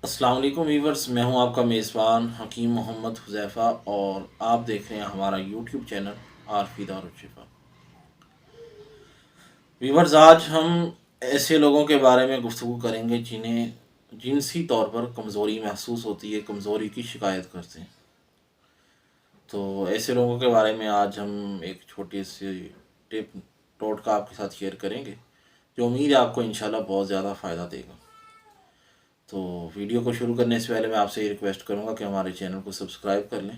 السلام علیکم ویورز، میں ہوں آپ کا میزبان حکیم محمد حذیفہ، اور آپ دیکھ رہے ہیں ہمارا یوٹیوب چینل عارفی دارالشفا۔ ویورز، آج ہم ایسے لوگوں کے بارے میں گفتگو کریں گے جنہیں جنسی طور پر کمزوری محسوس ہوتی ہے، کمزوری کی شکایت کرتے ہیں۔ تو ایسے لوگوں کے بارے میں آج ہم ایک چھوٹی سی ٹپ ٹوٹکا آپ کے ساتھ شیئر کریں گے، جو امید ہے آپ کو انشاءاللہ بہت زیادہ فائدہ دے گا۔ تو ویڈیو کو شروع کرنے سے پہلے میں آپ سے یہ ریکویسٹ کروں گا کہ ہمارے چینل کو سبسکرائب کر لیں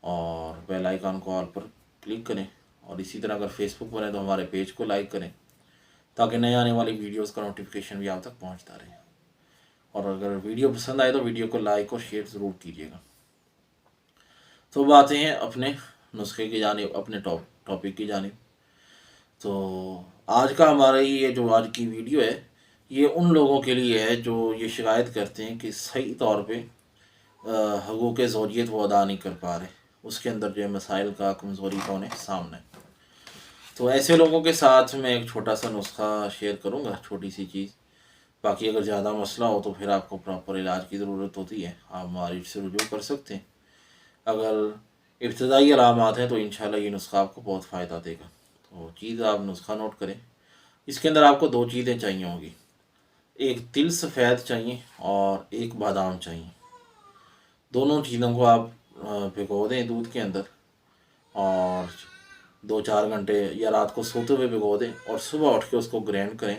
اور بیل آئیکن کو آل پر کلک کریں، اور اسی طرح اگر فیس بک پر ہیں تو ہمارے پیج کو لائک کریں تاکہ نئے آنے والی ویڈیوز کا نوٹیفیکیشن بھی آپ تک پہنچتا رہے۔ اور اگر ویڈیو پسند آئے تو ویڈیو کو لائک اور شیئر ضرور کیجیے گا۔ تو اب آتے ہیں اپنے نسخے کی جانب، اپنے ٹاپک کی جانب۔ تو آج کا ہمارا یہ جو آج کی ویڈیو ہے، یہ ان لوگوں کے لیے ہے جو یہ شکایت کرتے ہیں کہ صحیح طور پہ حقوق زوجیت وہ ادا نہیں کر پا رہے، اس کے اندر جو ہے مسائل کا، کمزوری کا انہیں سامنا ہے۔ تو ایسے لوگوں کے ساتھ میں ایک چھوٹا سا نسخہ شیئر کروں گا، چھوٹی سی چیز۔ باقی اگر زیادہ مسئلہ ہو تو پھر آپ کو پراپر علاج کی ضرورت ہوتی ہے، آپ ہماری سے رجوع کر سکتے ہیں۔ اگر ابتدائی علامات ہیں تو انشاءاللہ یہ نسخہ آپ کو بہت فائدہ دے گا۔ تو چیز آپ نسخہ نوٹ کریں۔ اس کے اندر آپ کو دو چیزیں چاہیے ہوں گی، ایک تل سفید چاہیے اور ایک بادام چاہیے۔ دونوں چیزوں کو آپ بھگو دیں دودھ کے اندر، اور 2-4 گھنٹے یا رات کو سوتے ہوئے بھگو دیں، اور صبح اٹھ کے اس کو گرینڈ کریں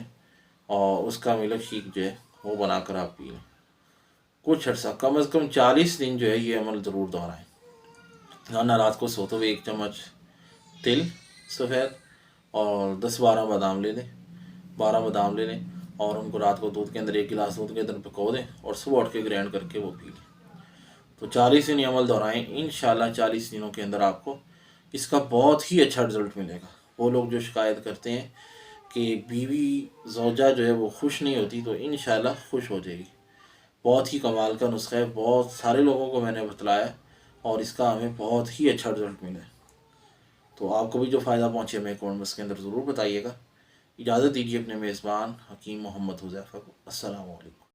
اور اس کا ملک شیک جو ہے وہ بنا کر آپ پی لیں۔ کچھ عرصہ، کم از کم 40 دن جو ہے یہ عمل ضرور دہرائیں۔ ورنہ رات کو سوتے ہوئے 1 چمچ تل سفید اور 10-12 بادام لے لیں، 12 بادام لے لیں، اور ان کو رات کو دودھ کے اندر، 1 گلاس دودھ کے اندر پکو دیں اور صبح اٹھ کے گرینڈ کر کے وہ پی لیں۔ تو 40 دن عمل دہرائیں، انشاءاللہ 40 دنوں کے اندر آپ کو اس کا بہت ہی اچھا رزلٹ ملے گا۔ وہ لوگ جو شکایت کرتے ہیں کہ بیوی زوجہ جو ہے وہ خوش نہیں ہوتی، تو انشاءاللہ خوش ہو جائے گی۔ بہت ہی کمال کا نسخہ ہے، بہت سارے لوگوں کو میں نے بتلایا اور اس کا ہمیں بہت ہی اچھا رزلٹ ملا ہے۔ تو آپ کو بھی جو فائدہ پہنچے ہمیں کمنٹ باکس کے اندر ضرور بتائیے گا۔ اجازت دیجیے اپنے میزبان حکیم محمد حذیفہ کو۔ السلام علیکم۔